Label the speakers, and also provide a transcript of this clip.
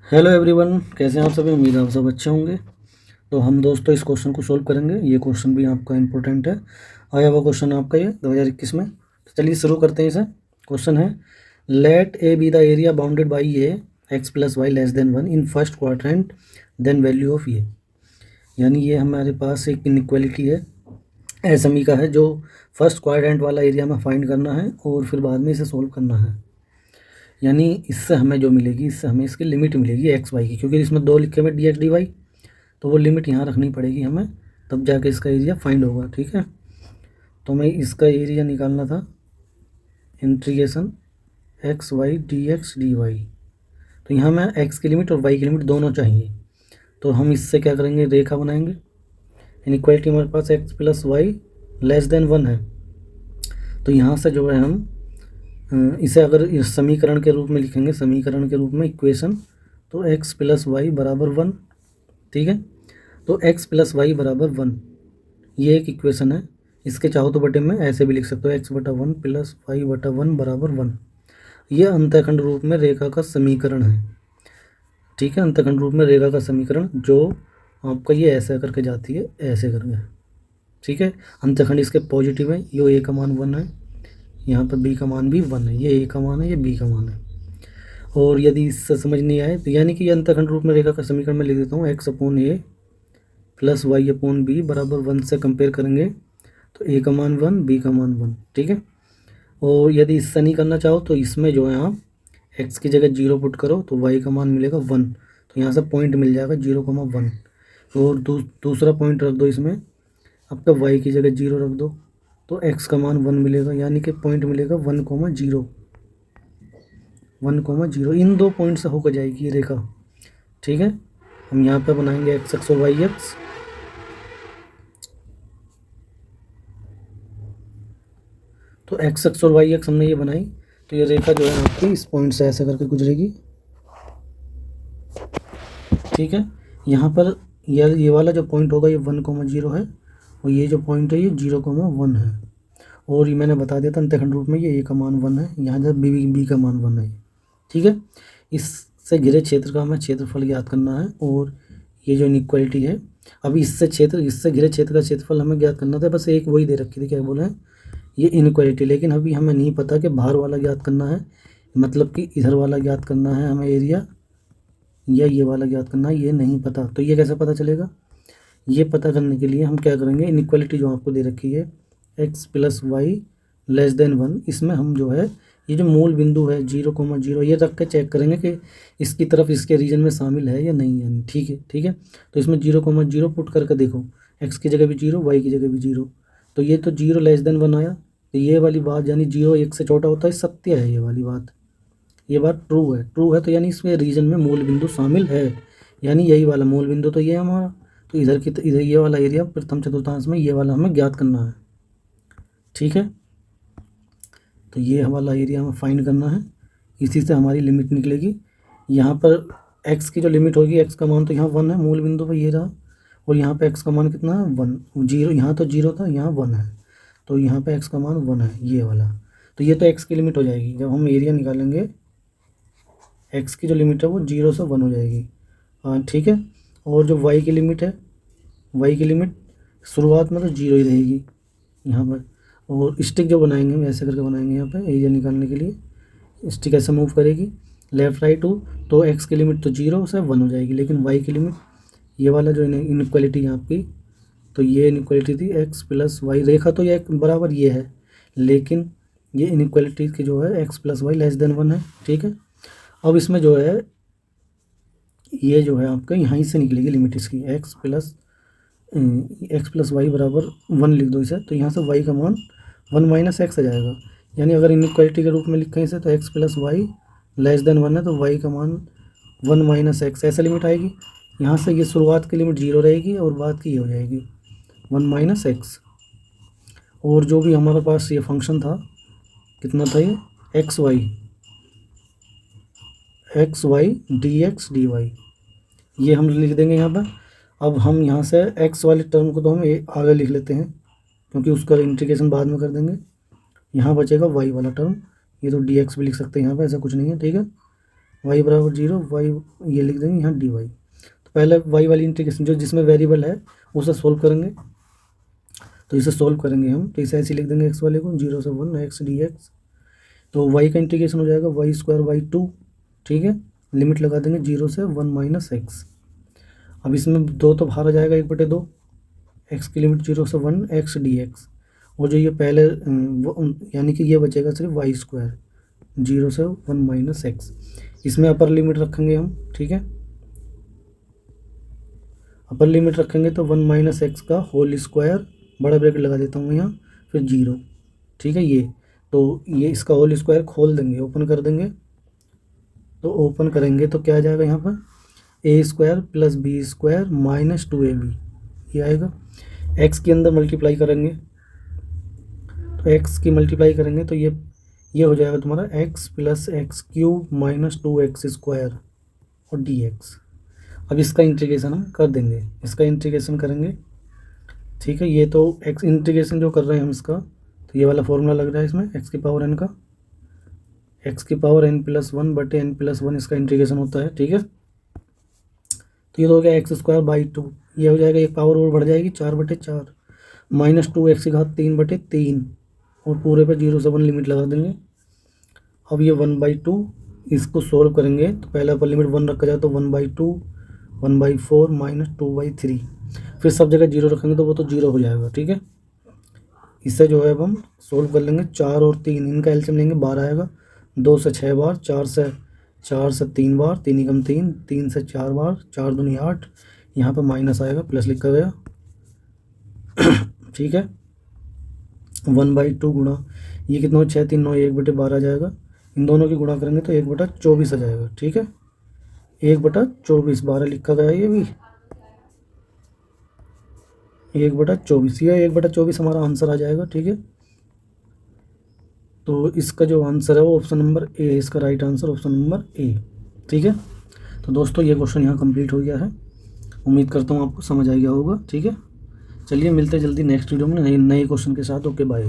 Speaker 1: Hello everyone, कैसे हैं आप सभी। उम्मीद है आप सब अच्छे होंगे। तो हम दोस्तों इस क्वेश्चन को सोल्व करेंगे। ये क्वेश्चन भी आपका इम्पोर्टेंट है, आया हुआ क्वेश्चन है आपका ये 2021 में। तो चलिए शुरू करते हैं इसे। क्वेश्चन है, let A B the area bounded by A X plus Y less than 1 in first quadrant then value of A. यानी ये हमारे पास एक इनइक्वालिटी है, एसएमई का है, जो फर्स्ट क्वाड्रेंट वाला एरिया में फाइंड करना है और फिर बाद में इसे सोल्व करना है। यानी इससे हमें जो मिलेगी, इससे हमें इसकी लिमिट मिलेगी एक्स वाई की, क्योंकि इसमें दो लिखे हुए डी एक्स डी वाई, तो वो लिमिट यहाँ रखनी पड़ेगी हमें, तब जाके इसका एरिया फाइंड होगा। ठीक है, तो हमें इसका एरिया निकालना था, integration X Y D X D Y. तो यहाँ में एक्स की लिमिट और वाई की लिमिट दोनों चाहिए। तो हम इससे क्या करेंगे, रेखा बनाएंगे। इनइक्वालिटी हमारे पास X plus Y less than 1 है, तो यहाँ से जो है हम इसे अगर इस समीकरण के रूप में लिखेंगे, समीकरण के रूप में इक्वेशन, तो x प्लस वाई बराबर 1। ठीक है, तो x प्लस वाई बराबर 1, ये एक इक्वेशन है। इसके चाहो तो बटे में ऐसे भी लिख सकते हो, x बटा 1 प्लस वाई बटा 1 बराबर 1। ये अंतःखंड रूप में रेखा का समीकरण है। ठीक है, अंतःखंड रूप में रेखा का समीकरण जो आपका ये ऐसे करके जाती है, ऐसे करके। ठीक है, अंतःखंड इसके पॉजिटिव है, ये a का मान 1 है, यहाँ पर b का मान भी 1 है, ये a का मान है, ये b का मान है। और यदि इससे समझ नहीं आए तो यानी कि अंतःखंड रूप में रेखा का समीकरण में लिख देता हूँ, एक्स अपॉन ए प्लस वाई अपॉन बी बराबर 1 से कंपेयर करेंगे तो ए का मान 1, बी का मान 1। ठीक है, और यदि इससे नहीं करना चाहो तो इसमें जो है आप एक्स की जगह 0 पुट करो तो वाई का मान मिलेगा 1। तो यहाँ से पॉइंट मिल जाएगा 0,1। और दूसरा पॉइंट रख दो इसमें, आपका वाई की जगह 0 रख दो तो एक्स का मान 1 मिलेगा, यानी कि पॉइंट मिलेगा 1,0। 1,0 इन दो पॉइंट से होकर जाएगी ये रेखा। ठीक है, हम यहाँ पे बनाएंगे एक्स एक्स और वाई एक्स। तो एक्स एक्स और वाई एक्स हमने ये बनाई, तो ये रेखा जो है आपकी इस पॉइंट से ऐसे करके गुजरेगी। ठीक है, यहाँ पर ये वाला जो पॉइंट होगा ये 1,0 है, और ये जो पॉइंट है ये 0,1 है। और ये मैंने बता दिया था अंतःखंड रूप में ये ए का मान 1 है, यहाँ जब बी का मान 1 है। ठीक है, इससे घिरे क्षेत्र का हमें क्षेत्रफल ज्ञात करना है, और ये जो इनइक्वालिटी है, अभी इससे घिरे क्षेत्र का क्षेत्रफल हमें ज्ञात करना था, बस एक वही दे रखी थी, क्या बोले हैं, ये इनइक्वालिटी। लेकिन अभी हमें नहीं पता कि बाहर वाला ज्ञात करना है, मतलब कि इधर वाला ज्ञात करना है हमें एरिया, या ये वाला ज्ञात करना है, ये नहीं पता। तो ये कैसे पता चलेगा, ये पता करने के लिए हम क्या करेंगे, इनइक्वालिटी जो आपको दे रखी है X plus Y less than 1, इसमें हम जो है ये जो मूल बिंदु है 0,0 ये रख के चेक करेंगे कि इसकी तरफ इसके रीजन में शामिल है या नहीं है। ठीक है, ठीक है, तो इसमें 0,0 पुट करके देखो, एक्स की जगह भी 0, वाई की जगह भी 0, तो ये तो 0 लेस देन 1 आया। तो ये वाली बात यानी 0 1 से छोटा होता है, सत्य है ये वाली बात, ये बात ट्रू है। तो यानी इसमें रीजन में मूल बिंदु शामिल है, यानी यही वाला मूल बिंदु तो ये है हमारा। तो इधर ये वाला एरिया प्रथम चतुर्थांश में ये वाला हमें ज्ञात करना है। ठीक है, तो ये वाला एरिया हमें फाइंड करना है, इसी से हमारी लिमिट निकलेगी। यहाँ पर x की जो लिमिट होगी, x का मान तो यहाँ 1 है, मूल बिंदु पर ये रहा, और यहाँ पे x का मान कितना है 1, 0, यहाँ तो 0 था, यहाँ 1 है, तो यहाँ पे x का मान 1 है, ये वाला। तो ये तो x की लिमिट हो जाएगी, जब हम एरिया निकालेंगे x की जो लिमिट है वो 0 से 1 हो जाएगी। हाँ ठीक है, और जो y की लिमिट है, y की लिमिट शुरुआत में तो 0 ही रहेगी यहाँ पर। और स्टिक जो बनाएंगे हम ऐसे करके बनाएंगे, यहाँ पे एरिया निकालने के लिए स्टिक ऐसे मूव करेगी लेफ़्ट राइट टू, तो x की लिमिट तो 0 से 1 हो जाएगी, लेकिन y की लिमिट, ये वाला जो इनइक्वालिटी यहाँ आपकी, तो ये इनइक्वालिटी थी x प्लस वाई, रेखा तो ये बराबर ये है, लेकिन ये इनइक्वालिटी की जो है x plus Y less than 1 है। ठीक है, अब इसमें जो है ये जो है आपका यहाँ से निकलेगी लिमिट इसकी, एक्स प्लस वाई बराबर 1 लिख दो इसे, तो यहाँ से y का मान 1 माइनस एक्स आ जाएगा। यानी अगर इनइक्वालिटी के रूप में लिखें इसे, तो x plus Y less than 1 है, तो y का मान 1 माइनस एक्स, ऐसा लिमिट आएगी। यहाँ से ये शुरुआत की लिमिट 0 रहेगी और बाद की ये हो जाएगी 1 माइनस एक्स। और जो भी हमारे पास ये फंक्शन था, कितना था ये, X Y D X D Y, ये हम लिख देंगे यहाँ पर। अब हम यहाँ से x वाले टर्म को तो हम आगे लिख लेते हैं, क्योंकि उसका इंटीग्रेशन बाद में कर देंगे। यहाँ बचेगा y वाला टर्म, ये तो dx भी लिख सकते हैं यहाँ पे, ऐसा कुछ नहीं है। ठीक है, y बराबर 0, y ये लिख देंगे यहाँ dy। तो पहले y वाली इंटीग्रेशन जो जिसमें वेरिएबल है उसे सोल्व करेंगे, तो इसे सोल्व करेंगे हम, तो इसे ऐसे लिख देंगे x वाले को 0 से 1 x dx। तो y का इंटीग्रेशन हो जाएगा y स्क्वायर बाई 2, ठीक है, लिमिट लगा देंगे 0 से 1 माइनस x। अब इसमें 2 तो बाहर आ जाएगा 1/2, x की लिमिट 0 से 1 x dx। और जो ये पहले यानी कि ये बचेगा सिर्फ वाई स्क्वायर 0 से 1 माइनस एक्स। इसमें अपर लिमिट रखेंगे हम, ठीक है, अपर लिमिट रखेंगे तो 1 माइनस एक्स का होल स्क्वायर, बड़ा ब्रैकेट लगा देता हूँ यहाँ, फिर 0, ठीक है। ये तो ये इसका होल स्क्वायर खोल देंगे, ओपन कर देंगे, तो ओपन करेंगे तो क्या आ जाएगा यहाँ पर A square plus B square minus 2ab, ये आएगा। एक्स के अंदर मल्टीप्लाई करेंगे, तो एक्स की मल्टीप्लाई करेंगे तो ये हो जाएगा तुम्हारा x plus x cube minus 2x square और dx। अब इसका इंटीग्रेशन हम कर देंगे, इसका इंटीग्रेशन करेंगे, ठीक है। ये तो एक्स इंटीग्रेशन जो कर रहे हैं हम इसका, तो ये वाला फॉर्मूला लग रहा है इसमें x की पावर n का, x की पावर n+1 बटे n+1 इसका इंटीग्रेशन होता है, ठीक है। तो ये तो हो गया एक्स स्क्वायर बाई 2, ये हो जाएगा, एक पावर और बढ़ जाएगी 4/4 माइनस 2x की घात 3/3, और पूरे पे 0 से 1 लिमिट लगा देंगे। अब ये 1/2 इसको सोल्व करेंगे, तो पहले अपर लिमिट 1 रखा जाए तो 1/2 1/4 माइनस 2/3, फिर सब जगह 0 रखेंगे तो वो तो 0 हो जाएगा, ठीक है। इससे जो है अब हम सोल्व कर लेंगे, 4 और 3 इनका एलसीएम लेंगे, 12 आएगा, 2 से 6 बार, 4 से 3 बार, 3 एकम 3, 3 से 4 बार, 4 दूनी 8, यहाँ पर माइनस आएगा, प्लस लिखा गया, ठीक है। 1/2 गुणा ये कितना हो, 6 3 9 1/12 आ जाएगा, इन दोनों की गुणा करेंगे तो 1/24 आ जाएगा, ठीक है। 1/24 12 लिखा गया, ये भी 1/24, ये 1/24 हमारा आंसर आ जाएगा, ठीक है। तो इसका जो आंसर है वो ऑप्शन नंबर ए, इसका right answer option number A, ठीक है। तो दोस्तों ये क्वेश्चन यहाँ कंप्लीट हो गया है, उम्मीद करता हूँ आपको समझ आ गया होगा, ठीक है। चलिए मिलते हैं जल्दी नेक्स्ट वीडियो में नए क्वेश्चन के साथ। Okay bye.